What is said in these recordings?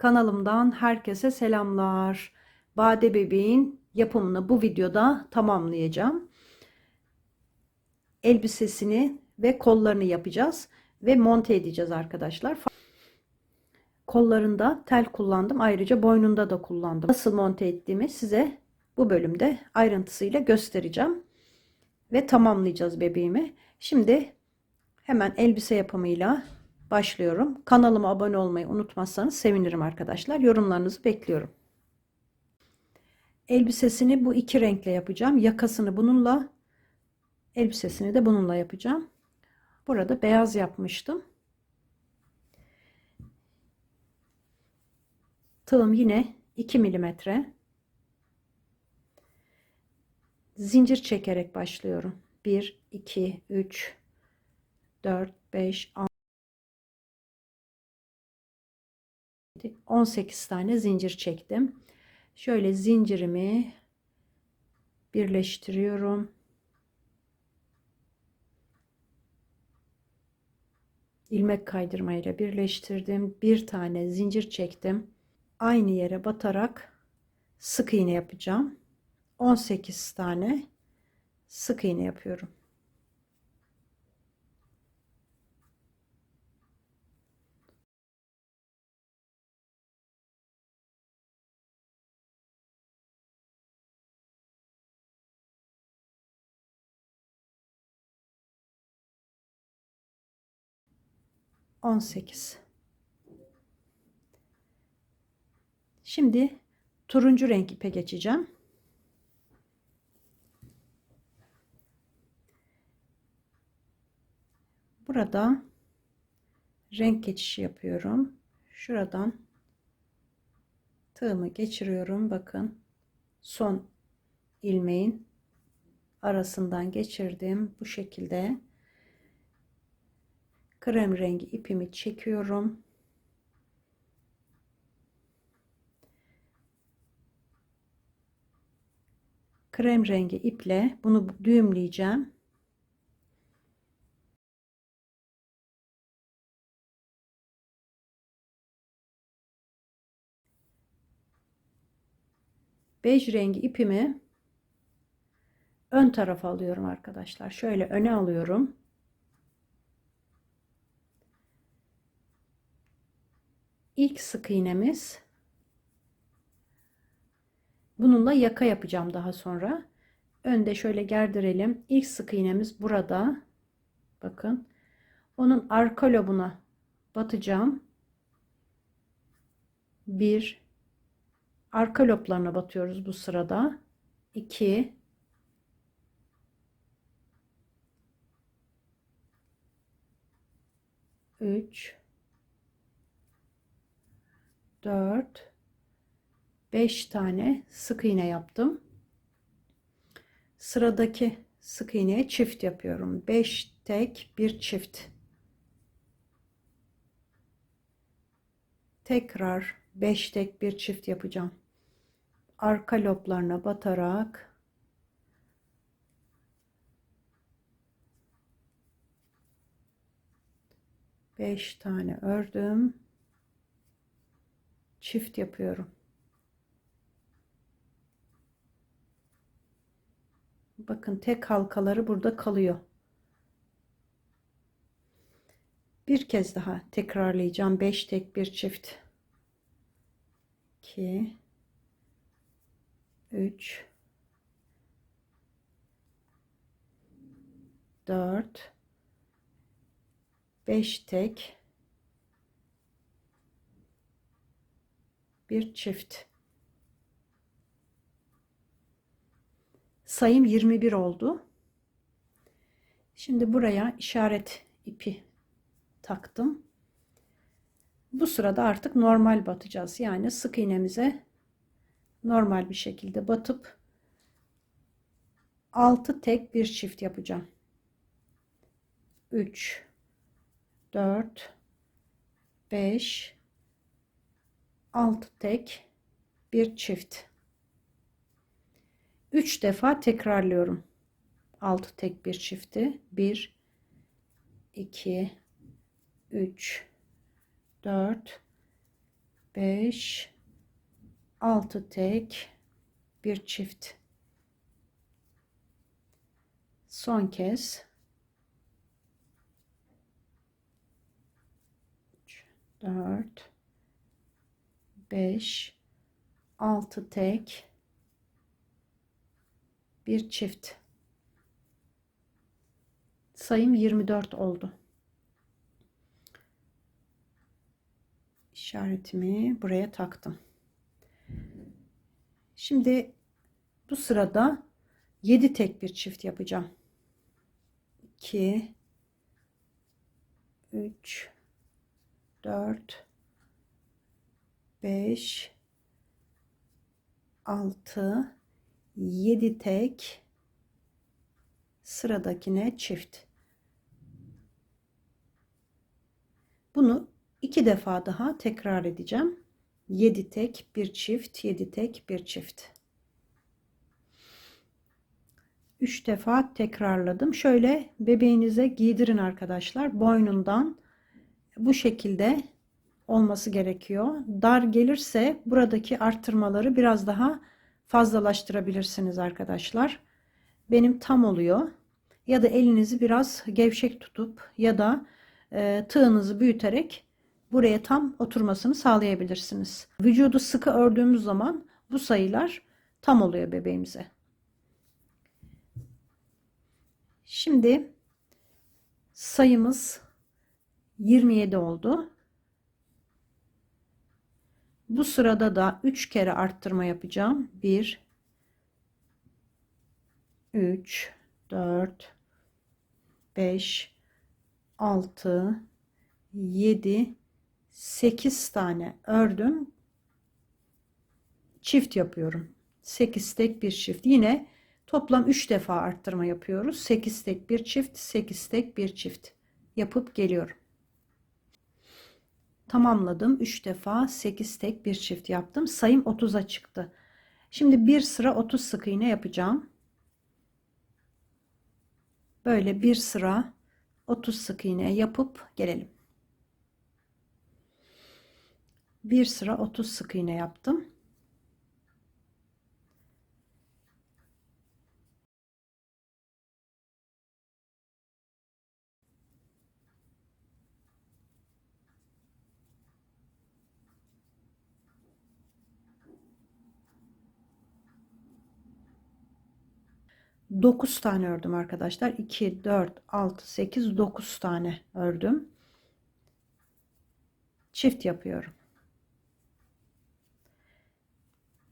Kanalımdan herkese selamlar. Bade bebeğin yapımını bu videoda tamamlayacağım. Elbisesini ve kollarını yapacağız ve monte edeceğiz arkadaşlar. Kollarında tel kullandım. Ayrıca boynunda da kullandım. Nasıl monte ettiğimi size bu bölümde ayrıntısıyla göstereceğim. Ve tamamlayacağız bebeğimi. Şimdi hemen elbise yapımıyla başlıyorum. Kanalıma abone olmayı unutmazsanız sevinirim arkadaşlar. Yorumlarınızı bekliyorum. Elbisesini bu iki renkle yapacağım. Yakasını bununla, elbisesini de bununla yapacağım. Burada beyaz yapmıştım. Tığım yine 2 milimetre. Zincir çekerek başlıyorum. 1, 2, 3, 4, 5, 6, 18 tane zincir çektim. Şöyle zincirimi birleştiriyorum. İlmek kaydırmayla birleştirdim. Bir tane zincir çektim. Aynı yere batarak sık iğne yapacağım. 18 tane sık iğne yapıyorum. Şimdi turuncu renk ipe geçeceğim. Burada renk geçişi yapıyorum. Şuradan tığımı geçiriyorum. Bakın son ilmeğin arasından geçirdim. Bu şekilde krem rengi ipimi çekiyorum. Krem rengi iple bunu düğümleyeceğim. Bej rengi ipimi ön tarafa alıyorum arkadaşlar. Şöyle öne alıyorum. İlk sık iğnemiz, bununla yaka yapacağım daha sonra. Önde şöyle gerdirelim. İlk sık iğnemiz burada. Bakın. Onun arka lobuna batacağım. Bir, arka loblarına batıyoruz bu sırada. 2, 3, 4, 5 tane sık iğne yaptım. Sıradaki sık iğneye çift yapıyorum. 5 tek, bir çift. Tekrar 5 tek, bir çift yapacağım. Arka loblarına batarak beş tane ördüm. Çift yapıyorum. Bakın tek halkaları burada kalıyor. Bir kez daha tekrarlayacağım. 5 tek, bir çift. 2, 3, 4, 5 tek, bir çift. Sayım 21 oldu. Şimdi buraya işaret ipi taktım. Bu sırada artık normal batacağız. Yani sık iğnemize normal bir şekilde batıp 6 tek, bir çift yapacağım. 3, 4, 5, 6 tek, bir çift. 3 defa tekrarlıyorum. 6 tek, bir çifti. 1, 2, 3, 4, 5 6 tek bir çift. Son kez 4 5 6 tek bir çift. Sayım 24 oldu. İşaretimi buraya taktım. Şimdi bu sırada 7 tek bir çift yapacağım. 2 3 4 5 6 7 tek, sıradakine çift. Bunu 2 defa daha tekrar edeceğim. 7 tek bir çift, 7 tek bir çift. 3 defa tekrarladım. Şöyle bebeğinize giydirin arkadaşlar. Boynundan bu şekilde olması gerekiyor. Dar gelirse buradaki arttırmaları biraz daha fazlalaştırabilirsiniz arkadaşlar. Benim tam oluyor. Ya da elinizi biraz gevşek tutup ya da tığınızı büyüterek buraya tam oturmasını sağlayabilirsiniz. Vücudu sıkı ördüğümüz zaman bu sayılar tam oluyor bebeğimize. Şimdi sayımız 27 oldu. Bu sırada da 3 kere arttırma yapacağım. 1 3 4 5 6 7 8 tane ördüm. Çift yapıyorum. 8 tek bir çift. Yine toplam 3 defa arttırma yapıyoruz. 8 tek bir çift, 8 tek bir çift yapıp geliyorum. Tamamladım. 3 defa 8 tek bir çift yaptım. Sayım 30'a çıktı. Şimdi bir sıra 30 sık iğne yapacağım. Böyle bir sıra 30 sık iğne yapıp gelelim. Bir sıra 30 sık iğne yaptım. Dokuz tane ördüm arkadaşlar. 2 4 6 8 9 tane ördüm. Çift yapıyorum.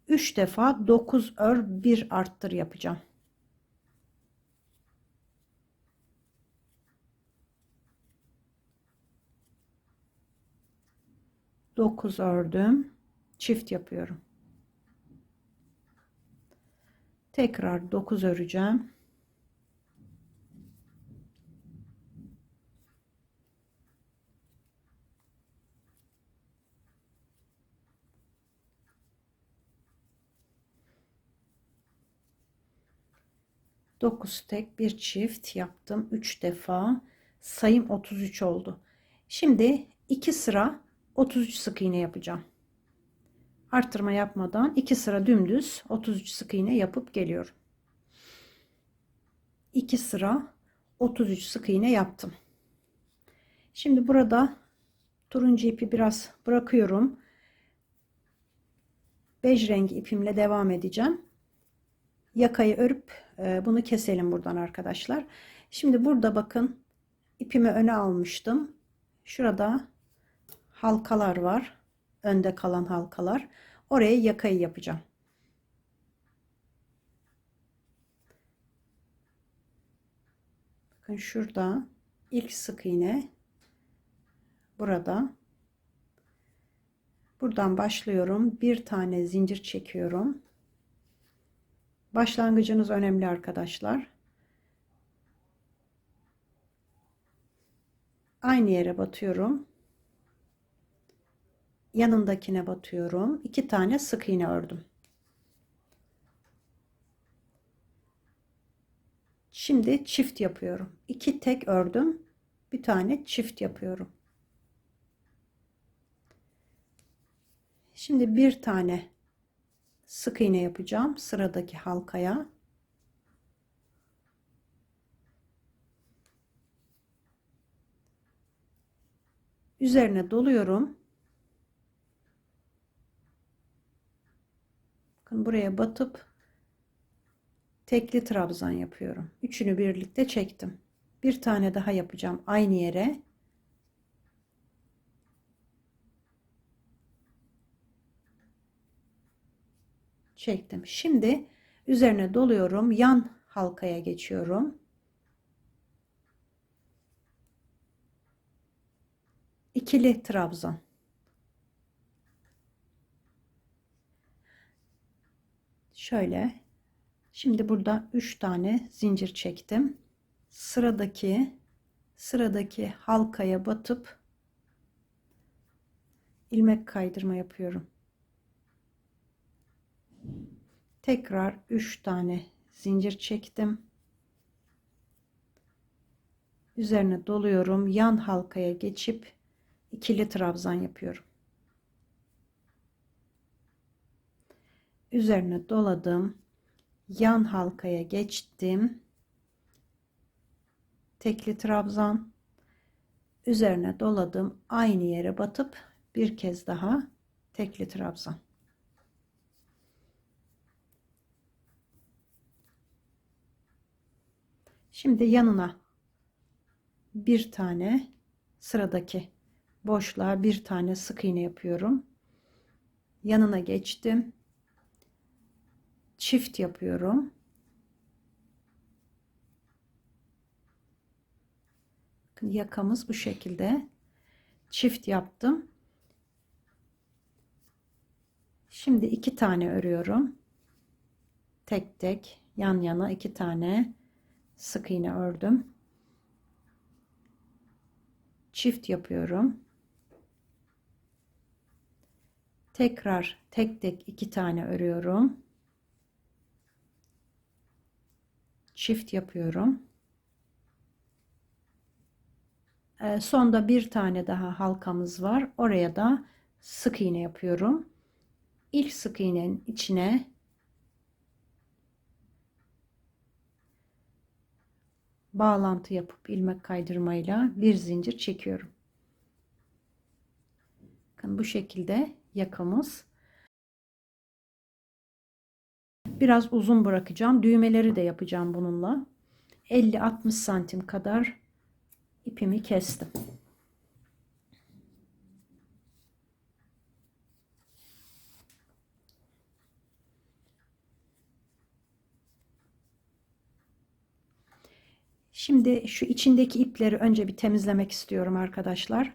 3 defa 9 ör 1 arttır yapacağım. Dokuz ördüm. Çift yapıyorum. Tekrar 9 öreceğim. Dokuz tek bir çift yaptım. 3 defa. Sayım 33 oldu. Şimdi 2 sıra 33 sık iğne yapacağım. Arttırma yapmadan 2 sıra dümdüz 33 sık iğne yapıp geliyorum. 2 sıra 33 sık iğne yaptım. Şimdi burada turuncu ipi biraz bırakıyorum. Bej rengi ipimle devam edeceğim. Yakayı örüp bunu keselim buradan arkadaşlar. Şimdi burada bakın ipimi öne almıştım. Şurada halkalar var. Önde kalan halkalar. Oraya yakayı yapacağım. Bakın şurada ilk sık iğne burada. Buradan başlıyorum. Bir tane zincir çekiyorum. Başlangıcınız önemli arkadaşlar. Aynı yere batıyorum. Yanındakine batıyorum. 2 tane sık iğne ördüm. Şimdi çift yapıyorum. 2 tek ördüm. Bir tane çift yapıyorum. Şimdi bir tane sık iğne yapacağım sıradaki halkaya. Üzerine doluyorum. Bakın buraya batıp tekli trabzan yapıyorum. Üçünü birlikte çektim. Bir tane daha yapacağım aynı yere. Çektim. Şimdi üzerine doluyorum. Yan halkaya geçiyorum. İkili trabzan. Şöyle. Şimdi burada 3 tane zincir çektim. Sıradaki halkaya batıp ilmek kaydırma yapıyorum. Tekrar 3 tane zincir çektim. Üzerine doluyorum. Yan halkaya geçip ikili trabzan yapıyorum. Üzerine doladım. Yan halkaya geçtim. Tekli trabzan. Üzerine doladım. Aynı yere batıp bir kez daha tekli trabzan. Şimdi yanına bir tane sıradaki boşluğa bir tane sık iğne yapıyorum. Yanına geçtim. Çift yapıyorum. Yakamız bu şekilde. Çift yaptım. Şimdi 2 tane örüyorum. Tek tek yan yana 2 tane sık iğne ördüm. Çift yapıyorum. Tekrar tek tek 2 tane örüyorum. Çift yapıyorum. Sonda bir tane daha halkamız var. Oraya da sık iğne yapıyorum. İlk sık iğnenin içine bağlantı yapıp ilmek kaydırmayla bir zincir çekiyorum. Bakın bu şekilde yakamız. Biraz uzun bırakacağım. Düğmeleri de yapacağım bununla. 50-60 santim kadar ipimi kestim. Şimdi şu içindeki ipleri önce bir temizlemek istiyorum arkadaşlar.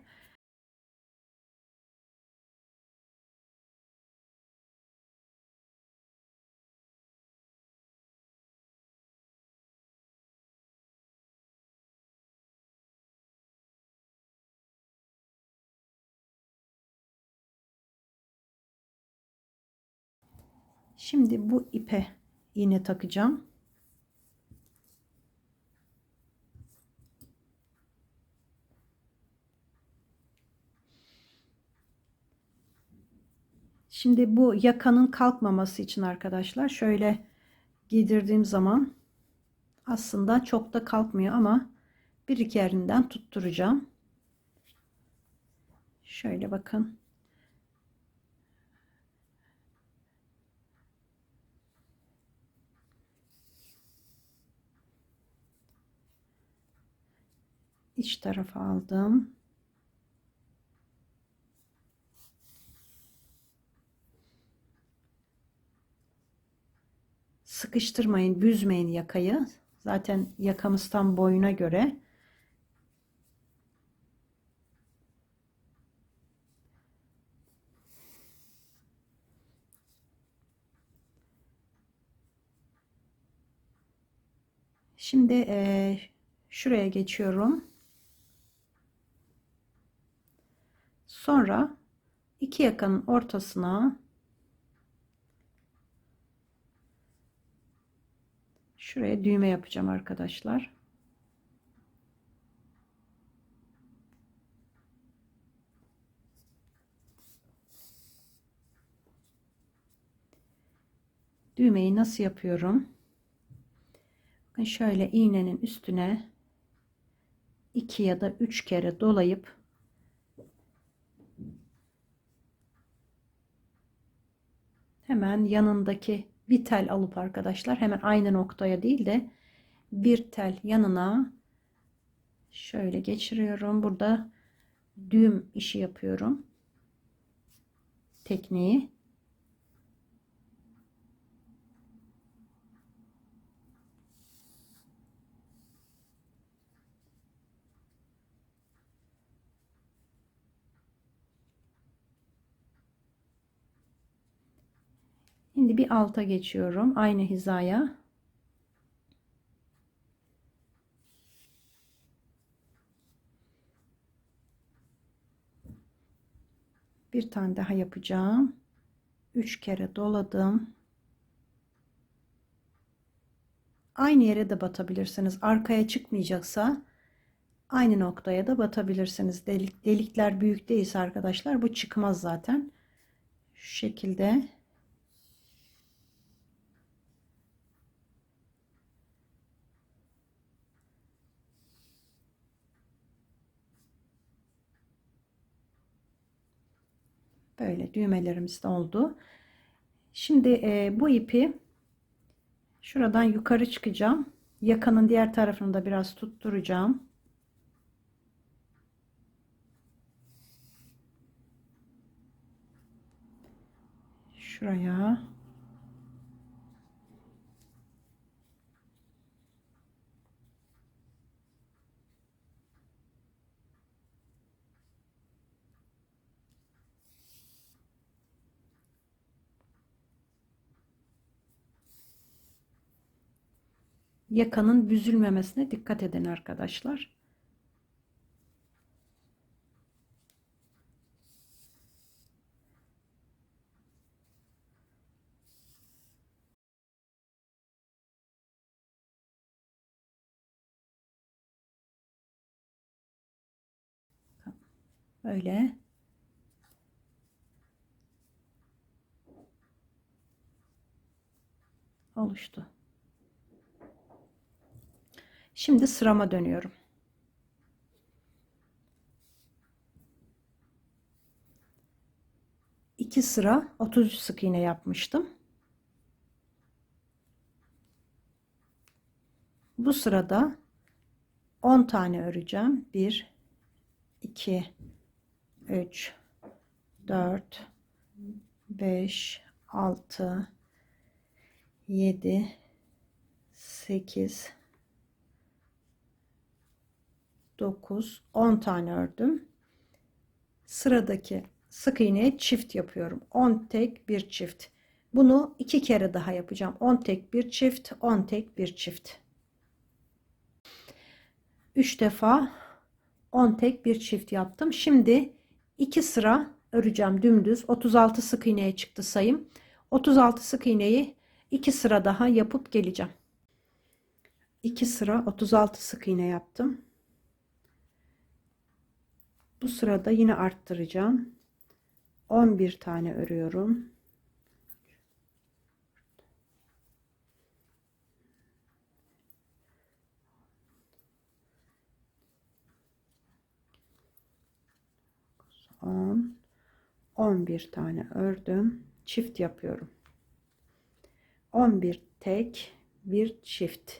Şimdi bu ipe iğne takacağım. Şimdi bu yakanın kalkmaması için arkadaşlar şöyle giydirdiğim zaman aslında çok da kalkmıyor ama bir iki yerinden tutturacağım. Şöyle bakın. İç tarafa aldım. Sıkıştırmayın, büzmeyin yakayı. Zaten yakamız tam boyuna göre. Şimdi şuraya geçiyorum. Sonra iki yakanın ortasına şuraya düğme yapacağım arkadaşlar. Düğmeyi nasıl yapıyorum? Bakın şöyle iğnenin üstüne 2 ya da 3 kere dolayıp hemen yanındaki bir tel alıp arkadaşlar, hemen aynı noktaya değil de bir tel yanına şöyle geçiriyorum. Burada düğüm işi yapıyorum. Tekniği. Şimdi bir alta geçiyorum. Aynı hizaya. Bir tane daha yapacağım. 3 kere doladım. Aynı yere de batabilirsiniz. Arkaya çıkmayacaksa aynı noktaya da batabilirsiniz. Delikler büyük değilse arkadaşlar bu çıkmaz zaten. Şu şekilde. Böyle düğmelerimiz de oldu. Şimdi bu ipi şuradan yukarı çıkacağım. Yakanın diğer tarafını da biraz tutturacağım. Şuraya. Yakanın büzülmemesine dikkat edin arkadaşlar. Böyle. Oluştu. Şimdi sırama dönüyorum. İki sıra 33 sık iğne yapmıştım. Bu sırada 10 tane öreceğim. 1 2 3 4 5 6 7 8 9 10 tane ördüm. Sıradaki sık iğneye çift yapıyorum. 10 tek bir çift. Bunu 2 kere daha yapacağım. 10 tek bir çift, 10 tek bir çift. 3 defa 10 tek bir çift yaptım. Şimdi 2 sıra öreceğim dümdüz. 36 sık iğneye çıktı sayım. 36 sık iğneyi 2 sıra daha yapıp geleceğim. 2 sıra 36 sık iğne yaptım. Bu sırada yine arttıracağım. 11 tane örüyorum. On, 11 tane ördüm. Çift yapıyorum. 11 tek bir çift.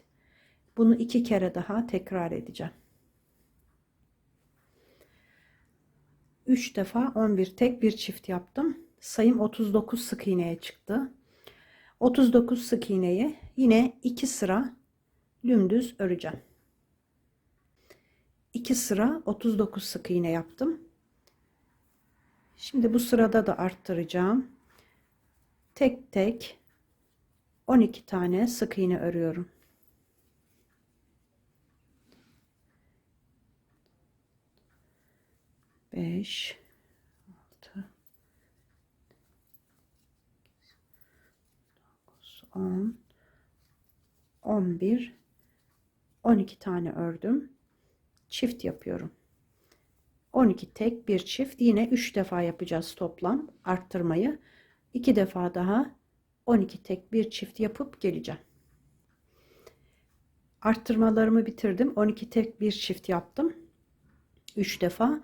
Bunu 2 kere daha tekrar edeceğim. 3 defa 11 tek bir çift yaptım. Sayım 39 sık iğneye çıktı. 39 sık iğneyi yine 2 sıra dümdüz öreceğim. 2 sıra 39 sık iğne yaptım. Şimdi bu sırada da arttıracağım. Tek tek 12 tane sık iğne örüyorum. Beş, 6, 9, 10, 11, 12 tane ördüm. Çift yapıyorum. 12 tek bir çift, yine 3 defa yapacağız toplam arttırmayı. 2 defa daha 12 tek bir çift yapıp geleceğim. Arttırmalarımı bitirdim. 12 tek bir çift yaptım. 3 defa.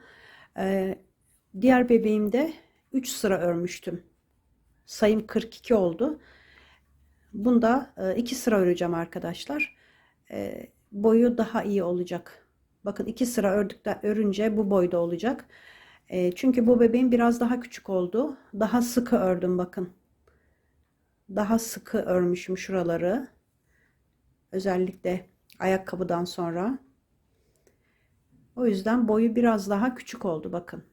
Diğer bebeğimde 3 sıra örmüştüm. Sayım 42 oldu. Bunda 2 sıra öreceğim arkadaşlar. Boyu daha iyi olacak. Bakın 2 sıra örünce bu boyda olacak. Çünkü bu bebeğim biraz daha küçük oldu. Daha sıkı ördüm bakın. Daha sıkı örmüşüm şuraları. Özellikle ayakkabıdan sonra. O yüzden boyu biraz daha küçük oldu bakın.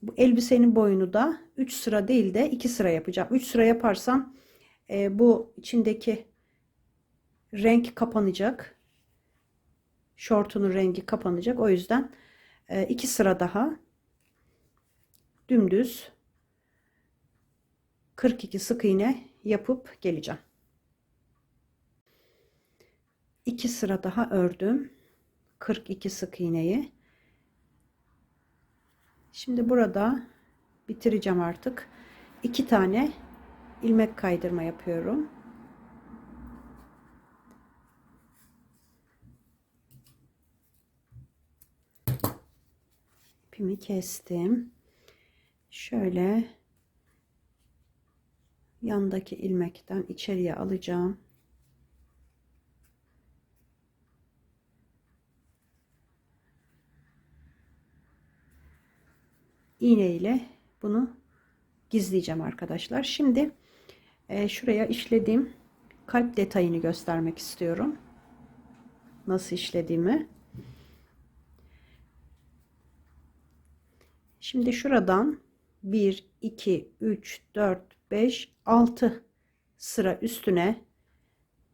Bu elbisenin boyunu da 3 sıra değil de 2 sıra yapacağım. 3 sıra yaparsam bu içindeki renk kapanacak. Şortunun rengi kapanacak. O yüzden 2 sıra daha dümdüz 42 sık iğne yapıp geleceğim. 2 sıra daha ördüm. 42 sık iğneyi. Şimdi burada bitireceğim artık. 2 tane ilmek kaydırma yapıyorum. İpimi kestim. Şöyle yandaki ilmekten içeriye alacağım. İğne ile bunu gizleyeceğim arkadaşlar. Şimdi şuraya işlediğim kalp detayını göstermek istiyorum. Nasıl işlediğimi. Şimdi şuradan 1, 2, 3, 4, 5, 6 sıra üstüne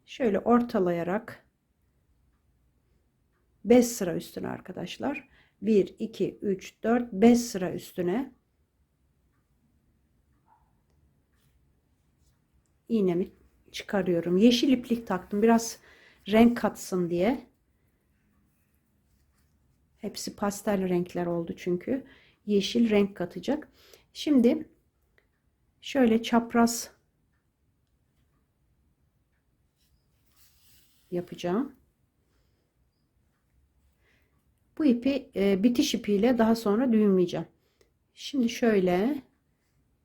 şöyle ortalayarak 5 sıra üstüne arkadaşlar. 1, 2, 3, 4, 5 sıra üstüne iğnemi çıkarıyorum. Yeşil iplik taktım. Biraz renk katsın diye. Hepsi pastel renkler oldu çünkü. Yeşil renk katacak. Şimdi şöyle çapraz yapacağım. Bu ipi bitiş ipiyle daha sonra düğümleyeceğim. Şimdi şöyle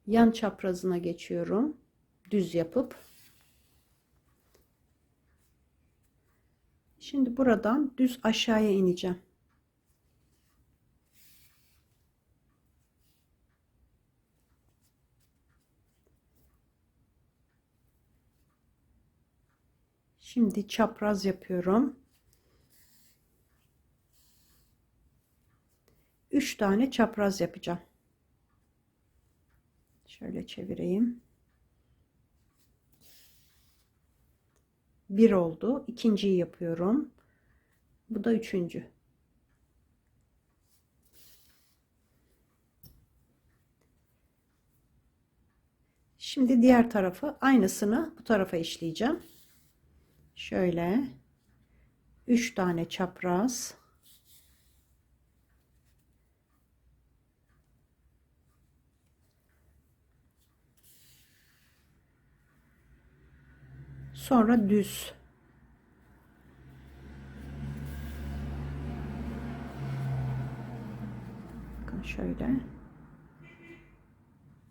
yan çaprazına geçiyorum. Düz yapıp. Şimdi buradan düz aşağıya ineceğim. Şimdi çapraz yapıyorum. 3 tane çapraz yapacağım. Şöyle çevireyim. 1 oldu. İkinciyi yapıyorum. Bu da üçüncü. Şimdi diğer tarafı aynısını bu tarafa işleyeceğim. Şöyle 3 tane çapraz. Sonra düz. Bakın şöyle.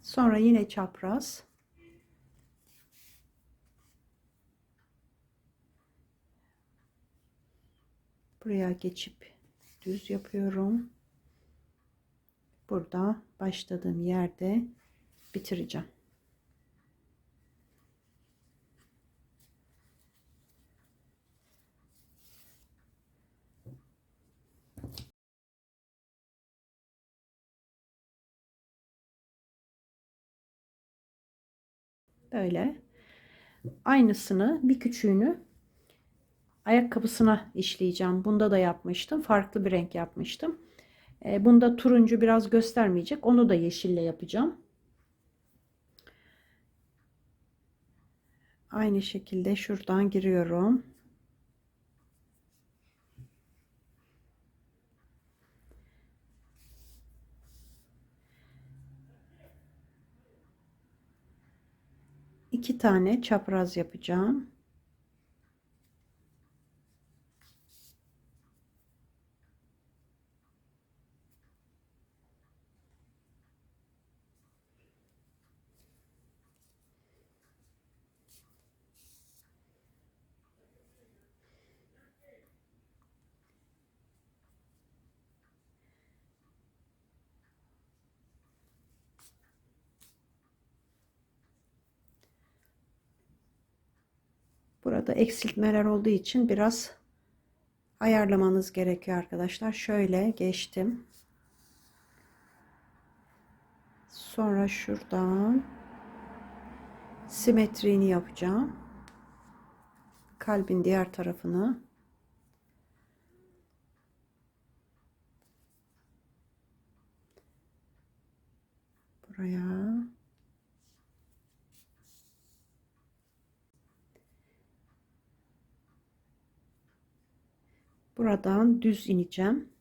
Sonra yine çapraz. Buraya geçip düz yapıyorum. Burada başladığım yerde bitireceğim. Böyle aynısını bir küçüğünü ayakkabısına işleyeceğim. Bunda da yapmıştım. Farklı bir renk yapmıştım. Bunda turuncu biraz göstermeyecek. Onu da yeşille yapacağım. Aynı şekilde şuradan giriyorum. 2 tane çapraz yapacağım. Burada eksiltmeler olduğu için biraz ayarlamanız gerekiyor arkadaşlar. Şöyle geçtim. Sonra şuradan simetriğini yapacağım. Kalbin diğer tarafını. Buraya. Buradan düz ineceğim.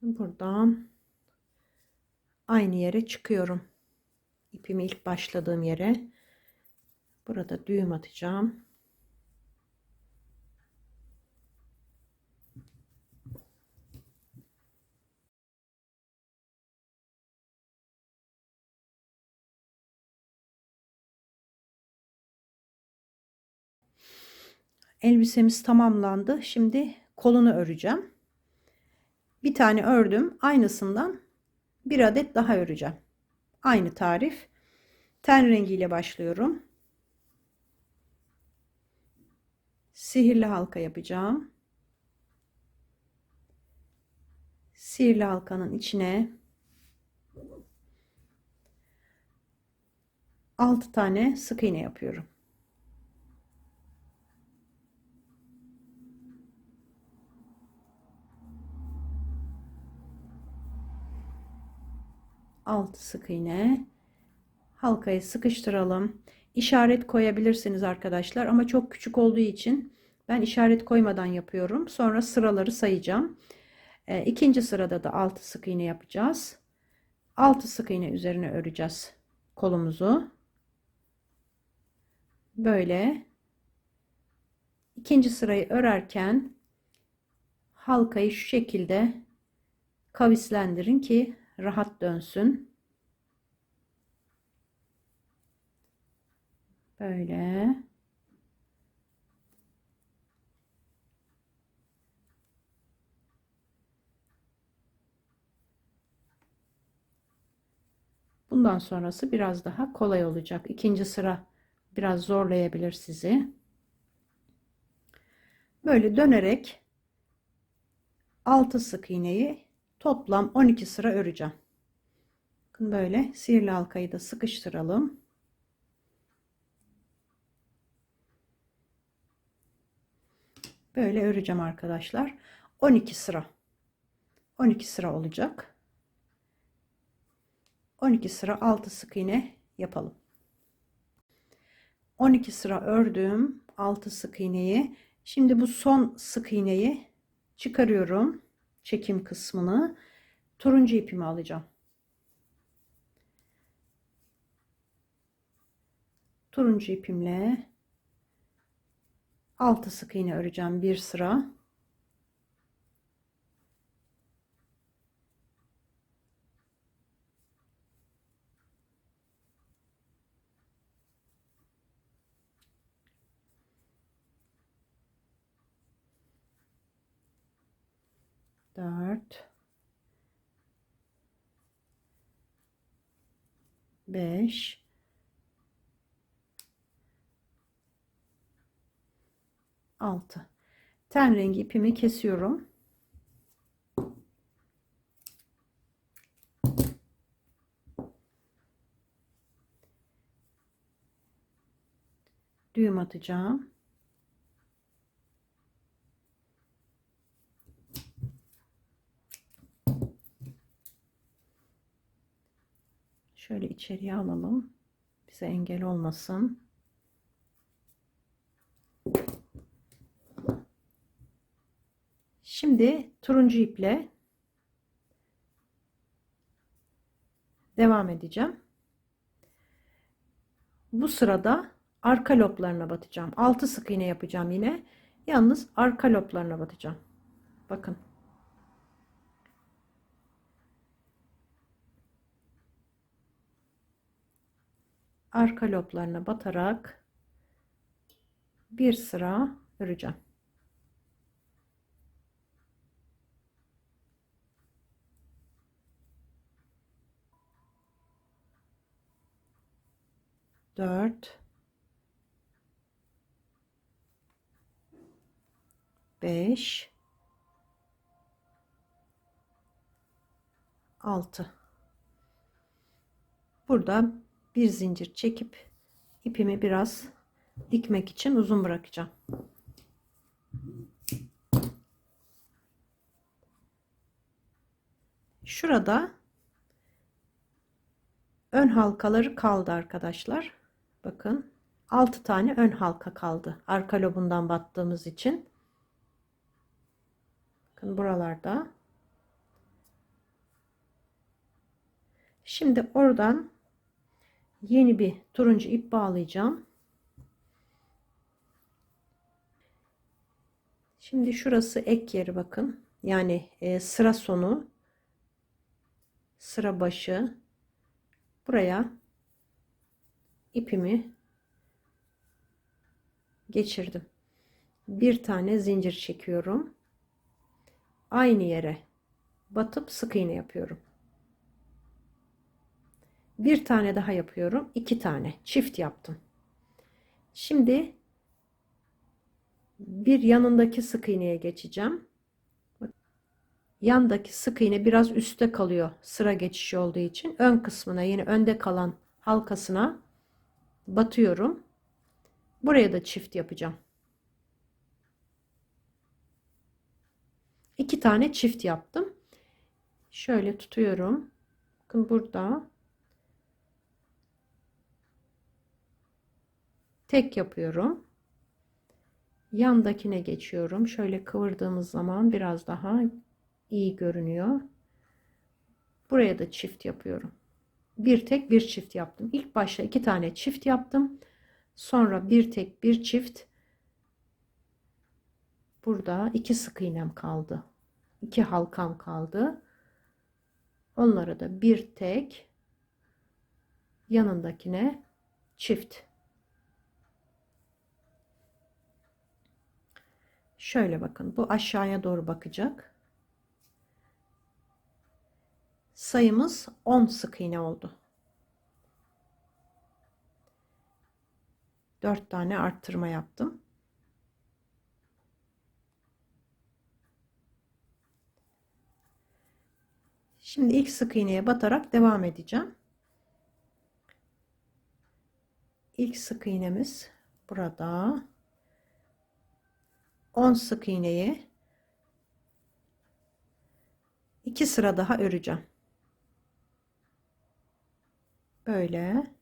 Buradan aynı yere çıkıyorum. İpimi ilk başladığım yere. Burada düğüm atacağım. Elbisemiz tamamlandı. Şimdi kolunu öreceğim. Bir tane ördüm. Aynısından bir adet daha öreceğim. Aynı tarif. Ten rengiyle başlıyorum. Sihirli halka yapacağım. Sihirli halkanın içine 6 tane sık iğne yapıyorum. Altı sık iğne. Halkayı sıkıştıralım. İşaret koyabilirsiniz arkadaşlar ama çok küçük olduğu için ben işaret koymadan yapıyorum. Sonra sıraları sayacağım. İkinci sırada da 6 sık iğne yapacağız. 6 sık iğne üzerine öreceğiz kolumuzu. Böyle ikinci sırayı örerken halkayı şu şekilde kavislendirin ki rahat dönsün. Böyle. Bundan sonrası biraz daha kolay olacak. İkinci sıra biraz zorlayabilir sizi. Böyle dönerek 6 sık iğneyi toplam 12 sıra öreceğim. Bakın böyle sihirli halkayı da sıkıştıralım. Böyle öreceğim arkadaşlar. 12 sıra. 12 sıra olacak. 12 sıra 6 sık iğne yapalım. 12 sıra ördüm 6 sık iğneyi. Şimdi bu son sık iğneyi çıkarıyorum. Çekim kısmını. Turuncu ipimi alacağım. Turuncu ipimle 6 sık iğne öreceğim bir sıra. Dört, 5, 6. Ten rengi ipimi kesiyorum. batacağım. Şöyle içeriye alalım. Bize engel olmasın. Şimdi turuncu iple devam edeceğim. Bu sırada arka loblarına batacağım. 6 sık iğne yapacağım yine. Yalnız arka loblarına batacağım. Bakın. Arka loblarına batarak bir sıra öreceğim. Dört, 5, 6. Burada bir zincir çekip ipimi biraz dikmek için uzun bırakacağım. Şurada ön halkaları kaldı arkadaşlar. Bakın 6 tane ön halka kaldı. Arka lobundan battığımız için. Bakın buralarda. Şimdi oradan yeni bir turuncu ip bağlayacağım. Şimdi şurası ek yeri bakın. Yani sıra sonu, sıra başı. Buraya ipimi geçirdim. Bir tane zincir çekiyorum. Aynı yere batıp sık iğne yapıyorum. Bir tane daha yapıyorum. 2 tane çift yaptım. Şimdi bir yanındaki sık iğneye geçeceğim. Yandaki sık iğne biraz üstte kalıyor sıra geçişi olduğu için. Ön kısmına, yine önde kalan halkasına batıyorum. Buraya da çift yapacağım. 2 tane çift yaptım. Şöyle tutuyorum. Bakın burada tek yapıyorum. Yandakine geçiyorum. Şöyle kıvırdığımız zaman biraz daha iyi görünüyor. Buraya da çift yapıyorum. Bir tek bir çift yaptım. İlk başta 2 tane çift yaptım. Sonra bir tek bir çift. Burada 2 sık iğnem kaldı. 2 halkam kaldı. Onlara da bir tek, yanındakine çift. Şöyle bakın, bu aşağıya doğru bakacak. Sayımız 10 sık iğne oldu. 4 tane arttırma yaptım. Şimdi ilk sık iğneye batarak devam edeceğim. İlk sık iğnemiz burada. 10 sık iğneyi 2 sıra daha öreceğim. Böyle.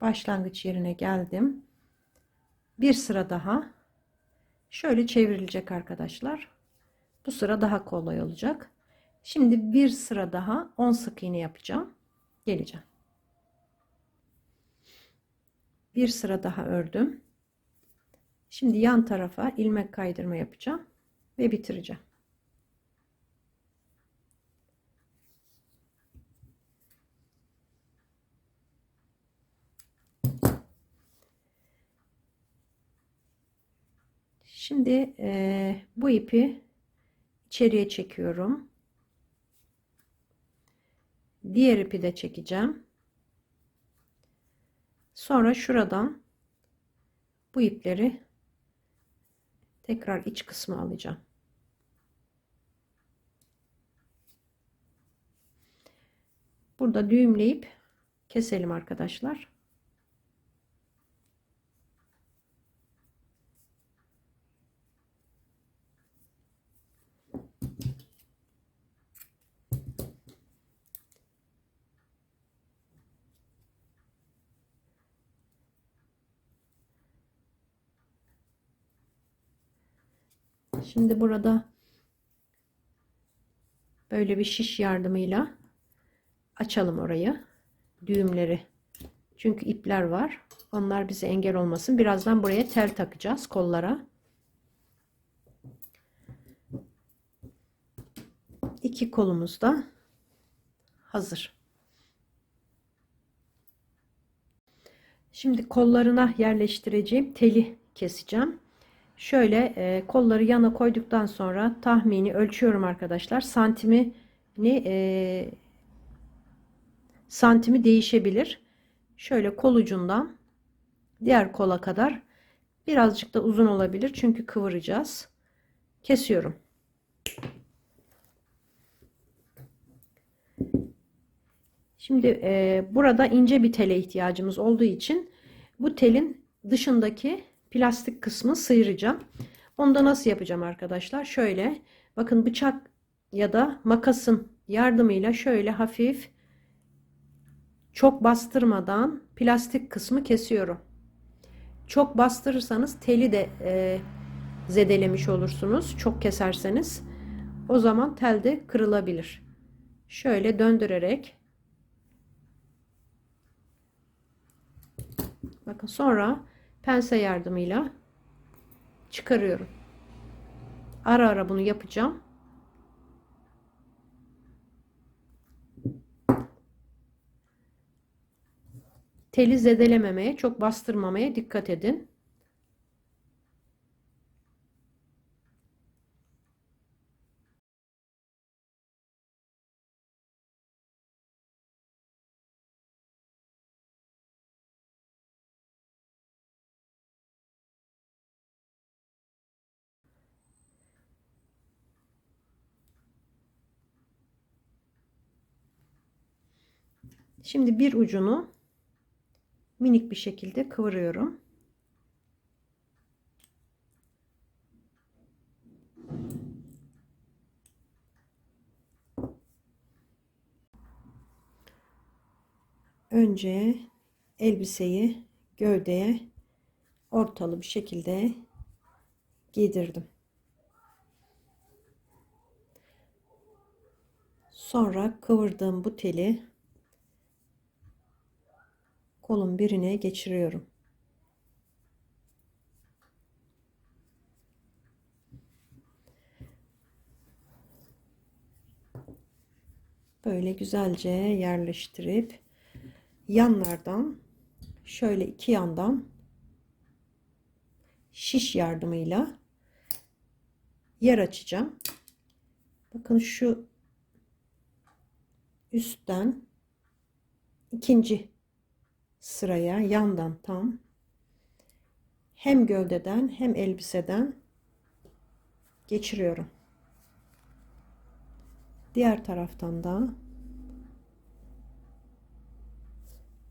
Başlangıç yerine geldim. Bir sıra daha şöyle çevrilecek arkadaşlar. Bu sıra daha kolay olacak. Şimdi bir sıra daha 10 sık iğne yapacağım. Geleceğim. Bir sıra daha ördüm. Şimdi yan tarafa ilmek kaydırma yapacağım ve bitireceğim. Şimdi bu ipi içeriye çekiyorum. Diğer ipi de çekeceğim. Sonra şuradan bu ipleri tekrar iç kısmı alacağım. Burada düğümleyip keselim arkadaşlar. Şimdi burada böyle bir şiş yardımıyla açalım orayı. Düğümleri. Çünkü ipler var. Onlar bize engel olmasın. Birazdan buraya tel takacağız kollara. İki kolumuz da hazır. Şimdi kollarına yerleştireceğim teli keseceğim. Şöyle kolları yana koyduktan sonra tahmini ölçüyorum arkadaşlar. Santimi değişebilir. Şöyle kol ucundan diğer kola kadar, birazcık da uzun olabilir çünkü kıvıracağız. Kesiyorum. Şimdi burada ince bir tele ihtiyacımız olduğu için bu telin dışındaki plastik kısmı sıyıracağım. Onu da nasıl yapacağım arkadaşlar? Şöyle bakın, bıçak ya da makasın yardımıyla şöyle hafif, çok bastırmadan plastik kısmı kesiyorum. Çok bastırırsanız teli de zedelemiş olursunuz. Çok keserseniz o zaman tel de kırılabilir. Şöyle döndürerek, bakın, sonra pense yardımıyla çıkarıyorum. Ara ara bunu yapacağım. Teli zedelememeye, çok bastırmamaya dikkat edin. Şimdi bir ucunu minik bir şekilde kıvırıyorum. Önce elbiseyi gövdeye ortalı bir şekilde giydirdim. Sonra kıvırdığım bu teli kolun birine geçiriyorum. Böyle güzelce yerleştirip yanlardan, şöyle iki yandan şiş yardımıyla yer açacağım. Bakın şu üstten ikinci sıraya yandan tam, hem gövdeden hem elbiseden geçiriyorum. Diğer taraftan da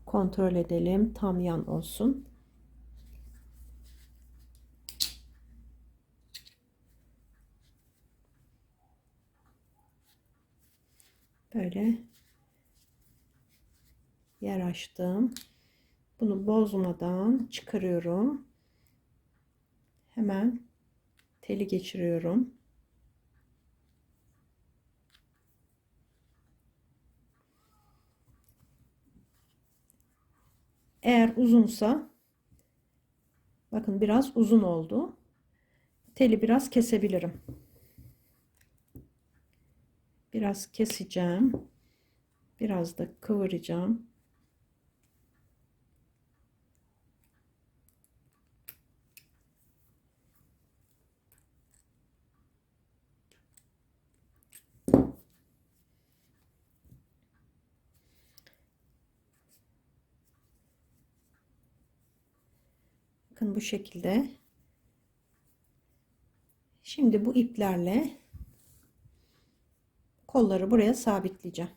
kontrol edelim, tam yan olsun. Böyle yer açtım. Bunu bozmadan çıkarıyorum. Hemen teli geçiriyorum. Eğer uzunsa, bakın biraz uzun oldu. Teli biraz kesebilirim. Biraz keseceğim. Biraz da kıvıracağım. Bakın bu şekilde. Şimdi bu iplerle kolları buraya sabitleyeceğim.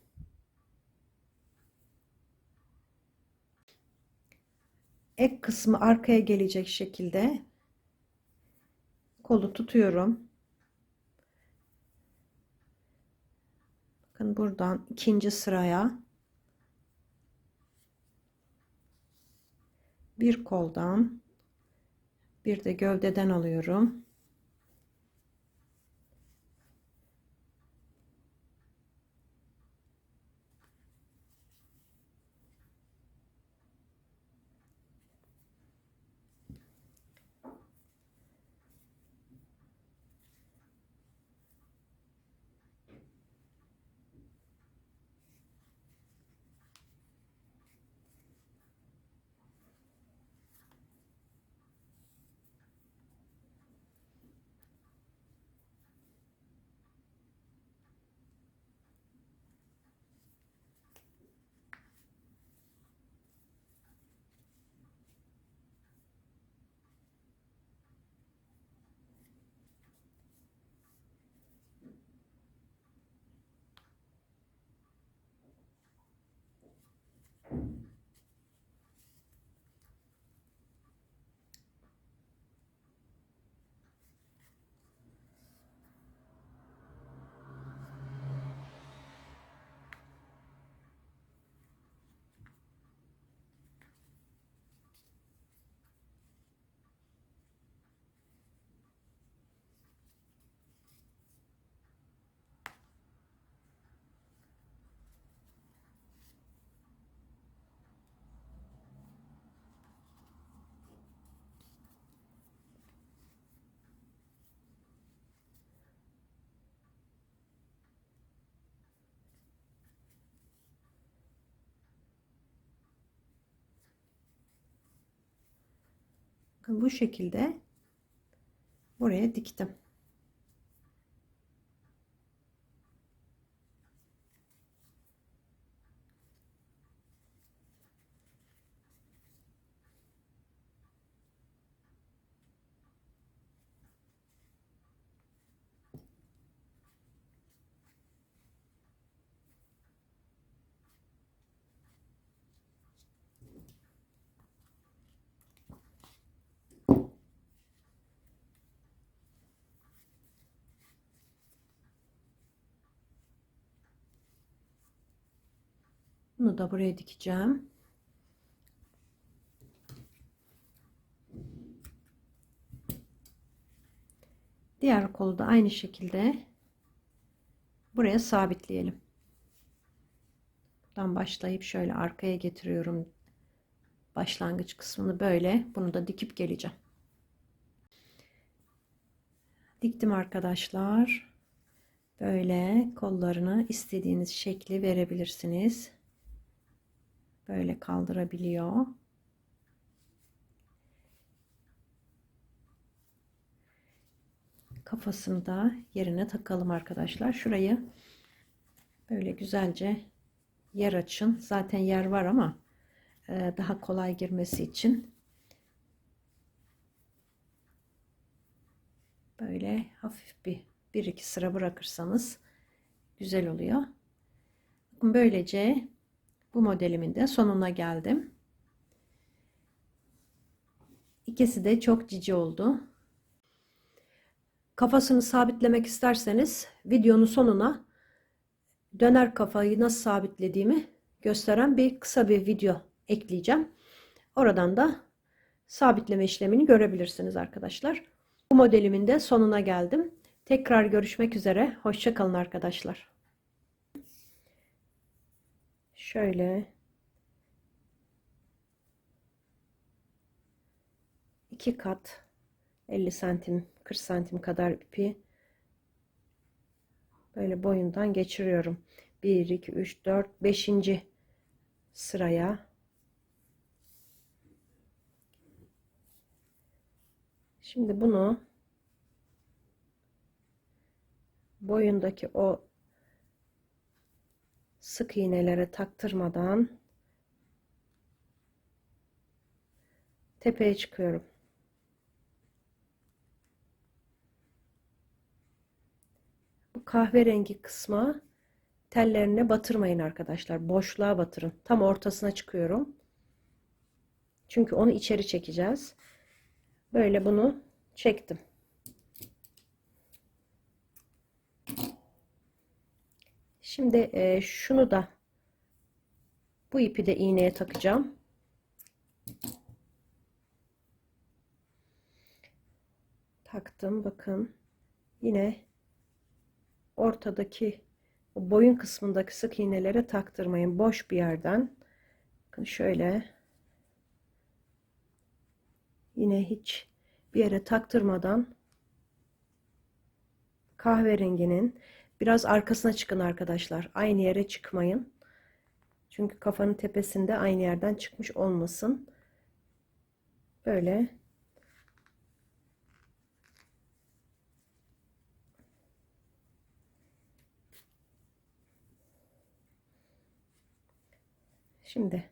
Ek kısmı arkaya gelecek şekilde kolu tutuyorum. Bakın buradan ikinci sıraya bir koldan bir de gövdeden alıyorum. Bakın bu şekilde buraya diktim. Bunu da buraya dikeceğim. Diğer kolu da aynı şekilde buraya sabitleyelim. Buradan başlayıp şöyle arkaya getiriyorum. Başlangıç kısmını böyle. Bunu da dikip geleceğim. Diktim arkadaşlar. Böyle kollarını istediğiniz şekli verebilirsiniz. Böyle kaldırabiliyor. Kafasını da yerine takalım arkadaşlar. Şurayı böyle güzelce yer açın. Zaten yer var ama daha kolay girmesi için böyle hafif bir iki sıra bırakırsanız güzel oluyor. Bakın böylece bu modelimin de sonuna geldim. İkisi de çok cici oldu. Kafasını sabitlemek isterseniz videonun sonuna döner kafayı nasıl sabitlediğimi gösteren kısa bir video ekleyeceğim. Oradan da sabitleme işlemini görebilirsiniz arkadaşlar. Bu modelimin de sonuna geldim. Tekrar görüşmek üzere. Hoşça kalın arkadaşlar. Şöyle 2 kat 50 santim 40 santim kadar ipi böyle boyundan geçiriyorum. 1 2 3 4 5. sıraya şimdi bunu boyundaki o sık iğnelere taktırmadan tepeye çıkıyorum. Bu kahverengi kısma tellerine batırmayın arkadaşlar. Boşluğa batırın. Tam ortasına çıkıyorum. Çünkü onu içeri çekeceğiz. Böyle bunu çektim. Şimdi şunu da, bu ipi de iğneye takacağım. Taktım, bakın. Yine ortadaki o boyun kısmındaki sık iğnelere taktırmayın. Boş bir yerden. Bakın şöyle. Yine hiç bir yere taktırmadan kahverenginin biraz arkasına çıkın arkadaşlar. Aynı yere çıkmayın. Çünkü kafanın tepesinde aynı yerden çıkmış olmasın. Böyle. Şimdi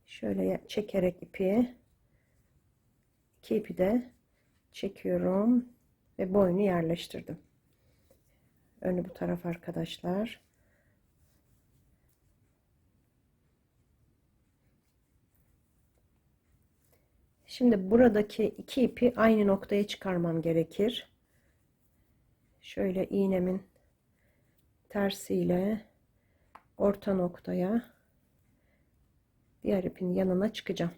şöyle çekerek ipi, iki ipi de çekiyorum ve boynu yerleştirdim. Önü bu taraf arkadaşlar. Şimdi buradaki iki ipi aynı noktaya çıkarmam gerekir. Şöyle iğnemin tersiyle orta noktaya, diğer ipin yanına çıkacağım.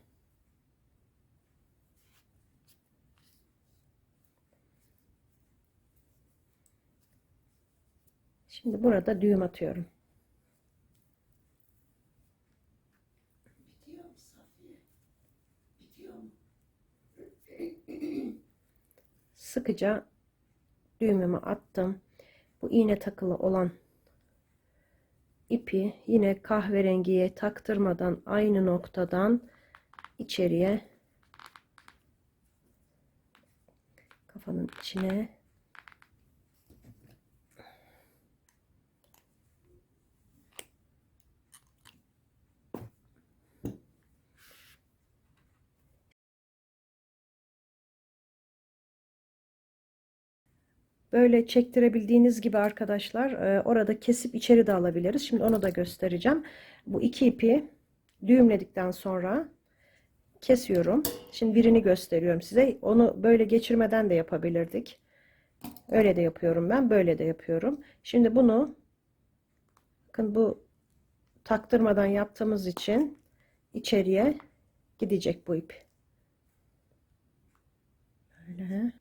Şimdi burada düğüm atıyorum. Sıkıca düğümümü attım. Bu iğne takılı olan ipi yine kahverengiye taktırmadan aynı noktadan içeriye, kafanın içine böyle çektirebildiğiniz gibi arkadaşlar orada kesip içeri de alabiliriz. Şimdi onu da göstereceğim. Bu iki ipi düğümledikten sonra kesiyorum. Şimdi birini gösteriyorum size. Onu böyle geçirmeden de yapabilirdik. Öyle de yapıyorum ben. Böyle de yapıyorum. Şimdi bunu, bakın, bu taktırmadan yaptığımız için içeriye gidecek bu ip. Böyle.